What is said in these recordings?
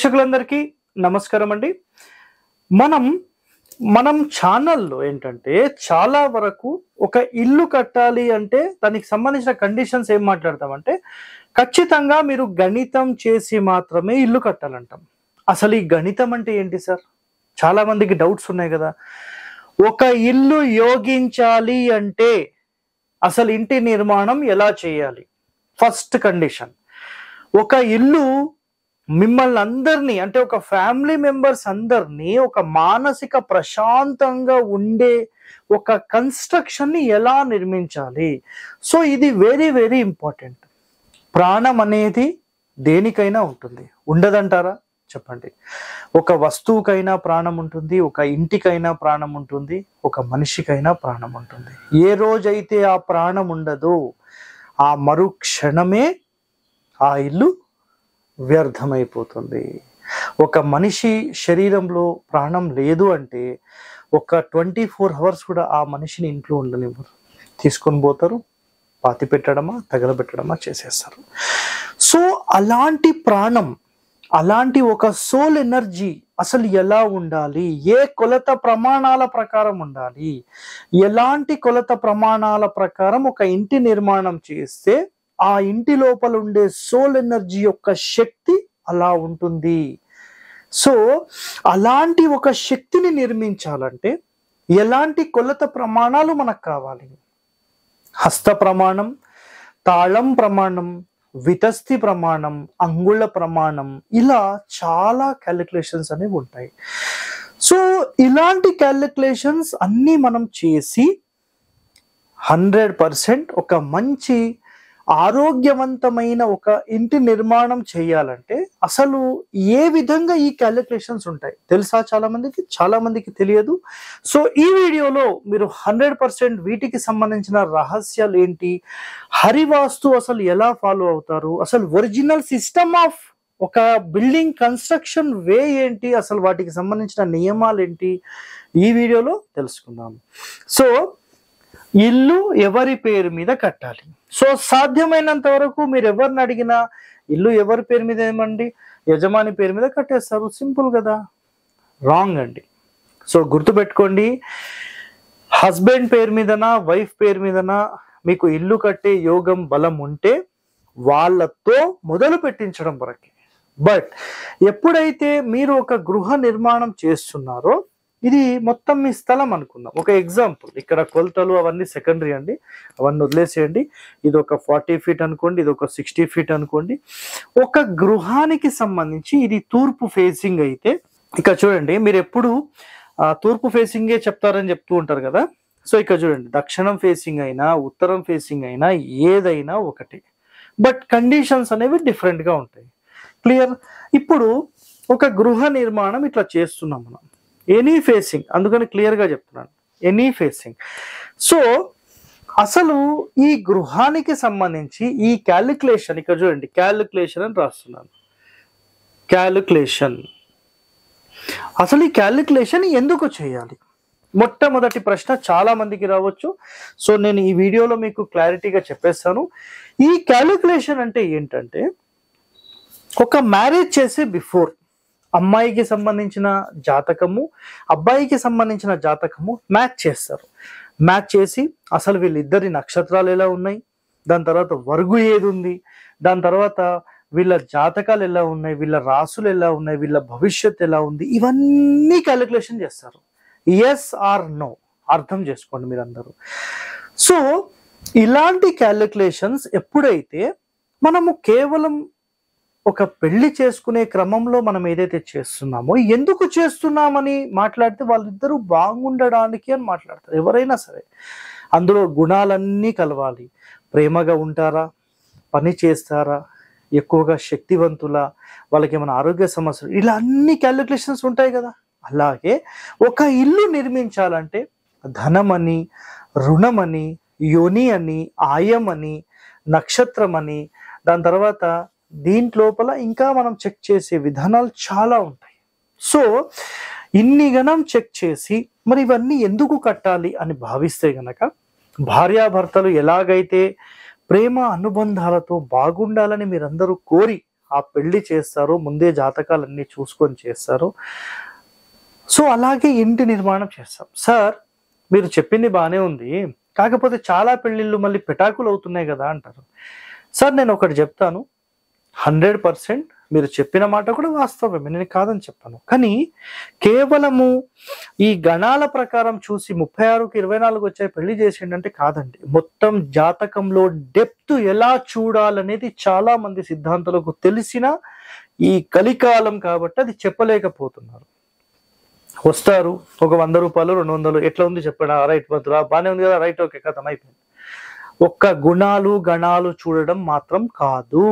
ప్రేక్షకులందరికీ నమస్కారం అండి. మనం మనం ఛానల్లో ఏంటంటే చాలా వరకు ఒక ఇల్లు కట్టాలి అంటే దానికి సంబంధించిన కండిషన్స్ ఏం మాట్లాడతామంటే ఖచ్చితంగా మీరు గణితం చేసి మాత్రమే ఇల్లు కట్టాలంటాం. అసలు ఈ గణితం అంటే ఏంటి సార్? చాలా మందికి డౌట్స్ ఉన్నాయి కదా. ఒక ఇల్లు యోగించాలి అంటే అసలు ఇంటి నిర్మాణం ఎలా చేయాలి? ఫస్ట్ కండిషన్, ఒక ఇల్లు మిమ్మల్ని అందరినీ అంటే ఒక ఫ్యామిలీ మెంబర్స్ అందరినీ ఒక మానసిక ప్రశాంతంగా ఉండే ఒక కన్స్ట్రక్షన్ని ఎలా నిర్మించాలి? సో ఇది వెరీ వెరీ ఇంపార్టెంట్. ప్రాణం అనేది దేనికైనా ఉంటుంది, ఉండదంటారా? చెప్పండి. ఒక వస్తువుకైనా ప్రాణం ఉంటుంది, ఒక ఇంటికైనా ప్రాణం ఉంటుంది, ఒక మనిషికైనా ప్రాణం ఉంటుంది. ఏ రోజైతే ఆ ప్రాణం ఉండదో ఆ మరుక్షణమే ఆ ఇల్లు వ్యర్థమైపోతుంది. ఒక మనిషి శరీరంలో ప్రాణం లేదు అంటే ఒక 24 hours కూడా ఆ మనిషిని ఇంట్లో ఉండనివ్వరు. తీసుకొని పోతారు, పాతి పెట్టడమా తగలబెట్టడమా చేసేస్తారు. సో అలాంటి ప్రాణం, అలాంటి ఒక సోల్ ఎనర్జీ అసలు ఎలా ఉండాలి? ఏ కొలత ప్రమాణాల ప్రకారం ఉండాలి? ఎలాంటి కొలత ప్రమాణాల ప్రకారం ఒక ఇంటి నిర్మాణం చేస్తే ఆ ఇంటి లోపల ఉండే సోల్ ఎనర్జీ యొక్క శక్తి అలా ఉంటుంది. సో అలాంటి ఒక శక్తిని నిర్మించాలంటే ఎలాంటి కొలత ప్రమాణాలు మనకు కావాలి? హస్త ప్రమాణం, తాళం ప్రమాణం, వితస్తి ప్రమాణం, అంగుళ ప్రమాణం, ఇలా చాలా క్యాలిక్యులేషన్స్ అనేవి ఉంటాయి. సో ఇలాంటి క్యాలిక్యులేషన్స్ అన్నీ మనం చేసి 100% ఒక మంచి ఆరోగ్యవంతమైన ఒక ఇంటి నిర్మాణం చేయాలంటే అసలు ఏ విధంగా ఈ క్యాలిక్యులేషన్స్ ఉంటాయి తెలుసా? చాలా మందికి తెలియదు. సో ఈ వీడియోలో మీరు 100% వీటికి సంబంధించిన రహస్యాలు ఏంటి, హరివాస్తు అసలు ఎలా ఫాలో అవుతారు, అసలు ఒరిజినల్ సిస్టమ్ ఆఫ్ ఒక బిల్డింగ్ కన్స్ట్రక్షన్ వే ఏంటి, అసలు వాటికి సంబంధించిన నియమాలు ఏంటి, ఈ వీడియోలో తెలుసుకుందాం. సో ఇల్లు ఎవరి పేరు మీద కట్టాలి? సో సాధ్యమైనంత వరకు మీరు ఎవరిని అడిగినా ఇల్లు ఎవరి పేరు మీద ఏమండి, యజమాని పేరు మీద కట్టేస్తారు. సింపుల్ కదా. రాంగ్ అండి. సో గుర్తుపెట్టుకోండి, హస్బెండ్ పేరు మీదనా వైఫ్ పేరు మీదనా మీకు ఇల్లు కట్టే యోగం బలం ఉంటే వాళ్ళతో మొదలు పెట్టించడం వరకే. బట్ ఎప్పుడైతే మీరు ఒక గృహ నిర్మాణం చేస్తున్నారో, ఇది మొత్తం మీ స్థలం అనుకుందాం. ఒక ఎగ్జాంపుల్, ఇక్కడ కొలతలు అవన్నీ సెకండరీ అండి, అవన్నీ వదిలేసేయండి. ఇది ఒక 40 feet అనుకోండి, ఇది ఒక 60 feet అనుకోండి. ఒక గృహానికి సంబంధించి ఇది తూర్పు ఫేసింగ్ అయితే, ఇక్కడ చూడండి, మీరు ఎప్పుడు తూర్పు ఫేసింగే చెప్తారని చెప్తూ ఉంటారు కదా. సో ఇక్కడ చూడండి, దక్షిణం ఫేసింగ్ అయినా ఉత్తరం ఫేసింగ్ అయినా ఏదైనా ఒకటి, బట్ కండిషన్స్ అనేవి డిఫరెంట్గా ఉంటాయి. క్లియర్? ఇప్పుడు ఒక గృహ నిర్మాణం ఇట్లా చేస్తున్నాం మనం, ఎనీ ఫేసింగ్, అందుకని క్లియర్గా చెప్తున్నాను, ఎనీ ఫేసింగ్. సో అసలు ఈ గృహానికి సంబంధించి ఈ క్యాలిక్యులేషన్, ఇక్కడ చూడండి క్యాలిక్యులేషన్ అని రాస్తున్నాను, క్యాలిక్యులేషన్. అసలు ఈ క్యాలిక్యులేషన్ ఎందుకు చేయాలి? మొట్టమొదటి ప్రశ్న చాలా మందికి రావచ్చు. సో నేను ఈ వీడియోలో మీకు క్లారిటీగా చెప్పేస్తాను. ఈ క్యాలిక్యులేషన్ అంటే ఏంటంటే, ఒక మ్యారేజ్ చేసే బిఫోర్ అమ్మాయికి సంబంధించిన జాతకము, అబ్బాయికి సంబంధించిన జాతకము మ్యాచ్ చేస్తారు. మ్యాచ్ చేసి అసలు వీళ్ళిద్దరి నక్షత్రాలు ఎలా ఉన్నాయి, దాని తర్వాత వర్గు ఏది ఉంది, దాని తర్వాత వీళ్ళ జాతకాలు ఎలా ఉన్నాయి, వీళ్ళ రాసులు ఎలా ఉన్నాయి, వీళ్ళ భవిష్యత్ ఎలా ఉంది, ఇవన్నీ క్యాలిక్యులేషన్ చేస్తారు. ఎస్ ఆర్ నో, అర్థం చేసుకోండి మీరందరూ. సో ఇలాంటి క్యాలిక్యులేషన్స్ ఎప్పుడైతే మనము కేవలం ఒక పెళ్లి చేసుకునే క్రమంలో మనం ఏదైతే చేస్తున్నామో, ఎందుకు చేస్తున్నామని మాట్లాడితే వాళ్ళిద్దరూ బాగుండడానికి అని మాట్లాడతారు. ఎవరైనా సరే అందులో గుణాలన్నీ కలవాలి. ప్రేమగా ఉంటారా, పని చేస్తారా, ఎక్కువగా శక్తివంతులా, వాళ్ళకి ఏమైనా ఆరోగ్య సమస్యలు, ఇలా అన్ని క్యాలిక్యులేషన్స్ ఉంటాయి కదా. అలాగే ఒక ఇల్లు నిర్మించాలంటే ధనమని, రుణమని, యోని అని, ఆయమని, నక్షత్రం అని, దాని తర్వాత దీంట్లోపల ఇంకా మనం చెక్ చేసే విధానాలు చాలా ఉంటాయి. సో ఇన్ని గణం చెక్ చేసి మరి ఇవన్నీ ఎందుకు కట్టాలి అని భావిస్తే గనక, భార్యాభర్తలు ఎలాగైతే ప్రేమ అనుబంధాలతో బాగుండాలని మీరందరూ కోరి ఆ పెళ్లి చేస్తారో, ముందే జాతకాలన్నీ చూసుకొని చేస్తారో, సో అలాగే ఇంటి నిర్మాణం చేస్తాం. సార్ మీరు చెప్పింది బాగానే ఉంది, కాకపోతే చాలా పెళ్లిళ్ళు మళ్ళీ పెటాకులు అవుతున్నాయి కదా అంటారు. సార్ నేను ఒకటి చెప్తాను, 100% మీరు చెప్పిన మాట కూడా వాస్తవమే, నేను కాదని చెప్పాను. కానీ కేవలము ఈ గణాల ప్రకారం చూసి 36కి 24 వచ్చాయి పెళ్లి చేసిండంటే కాదండి. మొత్తం జాతకంలో డెప్త్ ఎలా చూడాలనేది చాలా మంది సిద్ధాంతులకు తెలిసిన ఈ కలికాలం కాబట్టి అది చెప్పలేకపోతున్నారు. వస్తారు ఒక 100 రూపాయలు 200, ఎట్లా ఉంది చెప్పండి, రైట్ వద్దురా, బాగానే ఉంది కదా, రైట్, ఓకే, కథం అయిపోయింది. ఒక్క గుణాలు గణాలు చూడడం మాత్రం కాదు,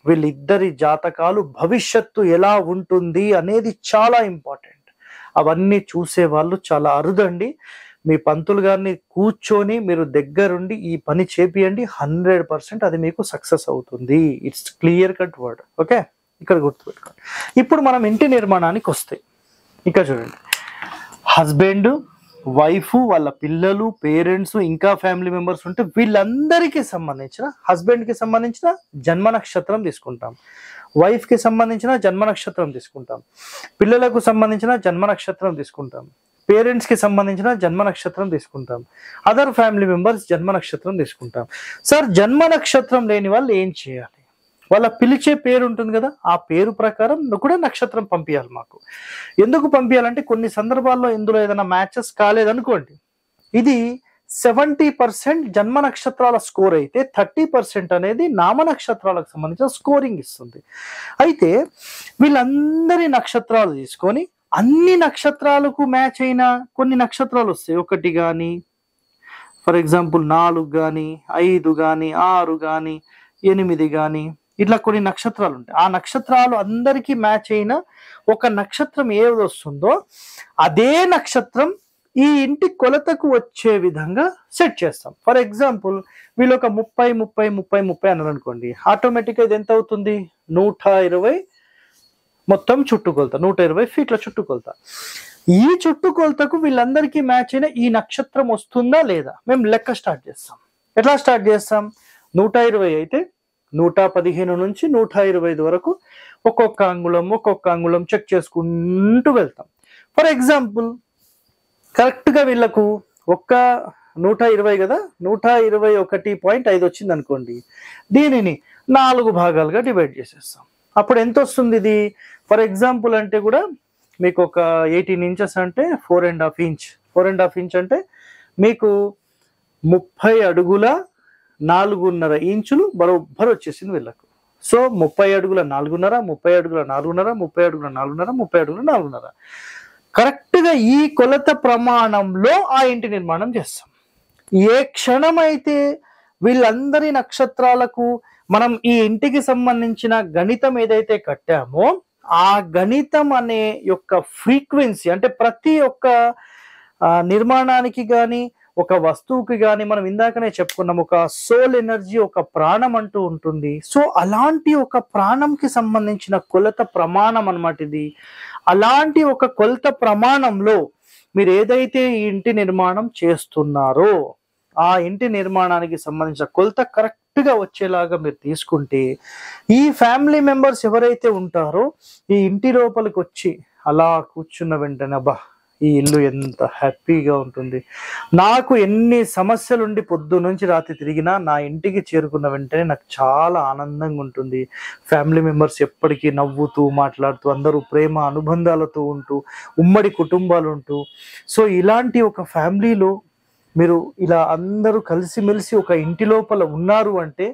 వీళ్ళిద్దరి జాతకాలు భవిష్యత్తు ఎలా ఉంటుంది అనేది చాలా ఇంపార్టెంట్. అవన్నీ చూసే వాళ్ళు చాలా అరుదండి. మీ పంతులు గారిని కూర్చొని మీరు దగ్గరుండి ఈ పని చేపియండి, 100% అది మీకు సక్సెస్ అవుతుంది. It's clear cut word. Okay, ఇక్కడ గుర్తుపెట్టుకోండి. ఇప్పుడు మనం ఇంటి నిర్మాణానికి వస్తే ఇక్కడ చూడండి, హస్బెండ్, వైఫ్, వాళ్ళ పిల్లలు, పేరెంట్స్, ఇంకా ఫ్యామిలీ మెంబర్స్ ఉంటే వీళ్ళందరికీ సంబంధించిన, హస్బెండ్కి సంబంధించిన జన్మ నక్షత్రం తీసుకుంటాం, వైఫ్కి సంబంధించిన జన్మ నక్షత్రం తీసుకుంటాం, పిల్లలకు సంబంధించిన జన్మ నక్షత్రం తీసుకుంటాం, పేరెంట్స్కి సంబంధించిన జన్మ నక్షత్రం తీసుకుంటాం, అదర్ ఫ్యామిలీ మెంబర్స్ జన్మ నక్షత్రం తీసుకుంటాం. సార్ జన్మ నక్షత్రం లేని వాళ్ళు ఏం చేయాలి? వాళ్ళ పిలిచే పేరు ఉంటుంది కదా, ఆ పేరు ప్రకారం కూడా నక్షత్రం పంపించాలి మాకు. ఎందుకు పంపించాలంటే కొన్ని సందర్భాల్లో ఇందులో ఏదైనా మ్యాచెస్ కాలేదనుకోండి, ఇది 70% జన్మ నక్షత్రాల స్కోర్ అయితే 30% అనేది నామ నక్షత్రాలకు సంబంధించిన స్కోరింగ్ ఇస్తుంది. అయితే వీళ్ళందరి నక్షత్రాలు తీసుకొని అన్ని నక్షత్రాలకు మ్యాచ్ అయిన కొన్ని నక్షత్రాలు వస్తాయి, 1 కానీ, ఫర్ ఎగ్జాంపుల్ 4 కానీ, 5 కానీ, 6 కానీ, 8 కానీ, ఇట్లా కొన్ని నక్షత్రాలు ఉంటాయి. ఆ నక్షత్రాలు అందరికీ మ్యాచ్ అయిన ఒక నక్షత్రం ఏది వస్తుందో అదే నక్షత్రం ఈ ఇంటి కొలతకు వచ్చే విధంగా సెట్ చేస్తాం. ఫర్ ఎగ్జాంపుల్ వీళ్ళు ఒక 30 అన్నారు అనుకోండి, ఆటోమేటిక్గా ఇది ఎంత అవుతుంది? 120 మొత్తం చుట్టుకొలత, 120 ఫీట్ల చుట్టుకొలత. ఈ చుట్టుకొలతకు వీళ్ళందరికీ మ్యాచ్ అయిన ఈ నక్షత్రం వస్తుందా లేదా మేము లెక్క స్టార్ట్ చేస్తాం. ఎట్లా స్టార్ట్ చేస్తాం? 120 అయితే 115 నుంచి 125 వరకు ఒక్కొక్క అంగుళం చెక్ చేసుకుంటూ వెళ్తాం. ఫర్ ఎగ్జాంపుల్ కరెక్ట్గా వీళ్ళకు ఒక్క 120 కదా, 121.5 వచ్చింది అనుకోండి, దీనిని 4 భాగాలుగా డివైడ్ చేసేస్తాం. అప్పుడు ఎంత వస్తుంది ఇది? ఫర్ ఎగ్జాంపుల్ అంటే కూడా మీకు ఒక 18 ఇంచెస్ అంటే 4.5 ఇంచ్, 4.5 ఇంచ్ అంటే మీకు 30 అడుగుల 4.5 ఇంచులు బరోబ్బర్ వచ్చేసింది వీళ్ళకు. సో 30 అడుగుల 4.5, 30 అడుగుల 4.5, 30 అడుగుల 4.5, 30 అడుగుల 4.5 కరెక్ట్గా ఈ కొలత ప్రమాణంలో ఆ ఇంటి నిర్మాణం చేస్తాం. ఏ క్షణమైతే వీళ్ళందరి నక్షత్రాలకు మనం ఈ ఇంటికి సంబంధించిన గణితం ఏదైతే కట్టామో ఆ గణితం అనే యొక్క ఫ్రీక్వెన్సీ, అంటే ప్రతి ఒక్క నిర్మాణానికి కానీ ఒక వస్తువుకి కానీ మనం ఇందాకనే చెప్పుకున్నాం, ఒక సోల్ ఎనర్జీ, ఒక ప్రాణం అంటూ ఉంటుంది. సో అలాంటి ఒక ప్రాణంకి సంబంధించిన కొలత ప్రమాణం అన్నమాట ఇది. అలాంటి ఒక కొలత ప్రమాణంలో మీరు ఏదైతే ఈ ఇంటి నిర్మాణం చేస్తున్నారో ఆ ఇంటి నిర్మాణానికి సంబంధించిన కొలత కరెక్ట్గా వచ్చేలాగా మీరు తీసుకుంటే ఈ ఫ్యామిలీ మెంబర్స్ ఎవరైతే ఉంటారో ఈ ఇంటి లోపలికి వచ్చి అలా కూర్చున్న వెంటనే అబ్బా ఈ ఇల్లు ఎంత హ్యాపీగా ఉంటుంది, నాకు ఎన్ని సమస్యలుండి పొద్దు నుంచి రాత్రి తిరిగినా నా ఇంటికి చేరుకున్న వెంటనే నాకు చాలా ఆనందంగా ఉంటుంది. ఫ్యామిలీ మెంబర్స్ ఎప్పటికీ నవ్వుతూ మాట్లాడుతూ అందరూ ప్రేమ అనుబంధాలతో ఉంటూ ఉమ్మడి కుటుంబాలు ఉంటూ, సో ఇలాంటి ఒక ఫ్యామిలీలో మీరు ఇలా అందరూ కలిసిమెలిసి ఒక ఇంటి లోపల ఉన్నారు అంటే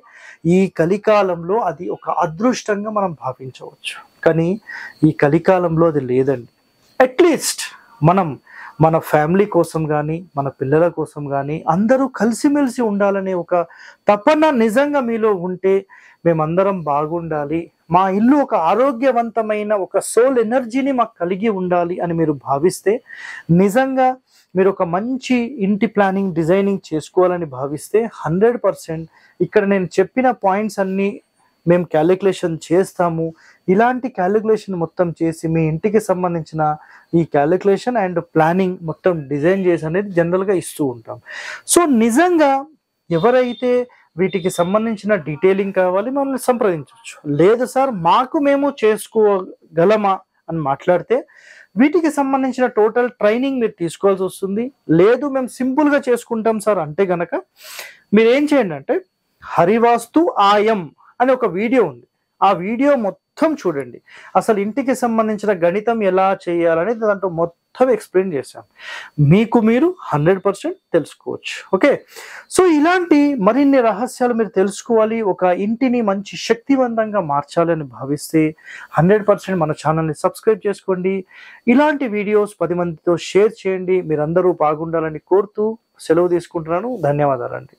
ఈ కలికాలంలో అది ఒక అదృష్టంగా మనం భావించవచ్చు. కానీ ఈ కలికాలంలో అది లేదండి. అట్లీస్ట్ మనం మన ఫ్యామిలీ కోసం కానీ మన పిల్లల కోసం కానీ అందరూ కలిసిమెలిసి ఉండాలనే ఒక తపన నిజంగా మీలో ఉంటే, మేమందరం బాగుండాలి, మా ఇల్లు ఒక ఆరోగ్యవంతమైన ఒక సోల్ ఎనర్జీని మాకు కలిగి ఉండాలి అని మీరు భావిస్తే, నిజంగా మీరు ఒక మంచి ఇంటి ప్లానింగ్ డిజైనింగ్ చేసుకోవాలని భావిస్తే 100% ఇక్కడ నేను చెప్పిన పాయింట్స్ అన్నీ మేము క్యాలిక్యులేషన్ చేస్తాము. ఇలాంటి క్యాలిక్యులేషన్ మొత్తం చేసి మీ ఇంటికి సంబంధించిన ఈ క్యాలిక్యులేషన్ అండ్ ప్లానింగ్ మొత్తం డిజైన్ చేసి అనేది జనరల్గా ఇస్తూ ఉంటాం. సో నిజంగా ఎవరైతే వీటికి సంబంధించిన డీటెయిలింగ్ కావాలి, మనల్ని సంప్రదించవచ్చు. లేదు సార్ మాకు మేము చేసుకోగలమా అని మాట్లాడితే వీటికి సంబంధించిన టోటల్ ట్రైనింగ్ మీరు తీసుకోవాల్సి వస్తుంది. లేదు మేము సింపుల్గా చేసుకుంటాం సార్ అంటే గనక మీరు ఏం చేయండి అంటే హరివాస్తు ఆయం అని ఒక వీడియో ఉంది, ఆ వీడియో మొత్తం చూడండి. అసలు ఇంటికి సంబంధించిన గణితం ఎలా చేయాలనేది దాంట్లో మొత్తం ఎక్స్ప్లెయిన్ చేశాను. మీకు మీరు 100% తెలుసుకోవచ్చు. ఓకే, సో ఇలాంటి మరిన్ని రహస్యాలు మీరు తెలుసుకోవాలి, ఒక ఇంటిని మంచి శక్తివంతంగా మార్చాలని భావిస్తే 100% మన ఛానల్ని సబ్స్క్రైబ్ చేసుకోండి. ఇలాంటి వీడియోస్ 10 మందితో షేర్ చేయండి. మీరందరూ బాగుండాలని కోరుతూ సెలవు తీసుకుంటున్నాను. ధన్యవాదాలండి.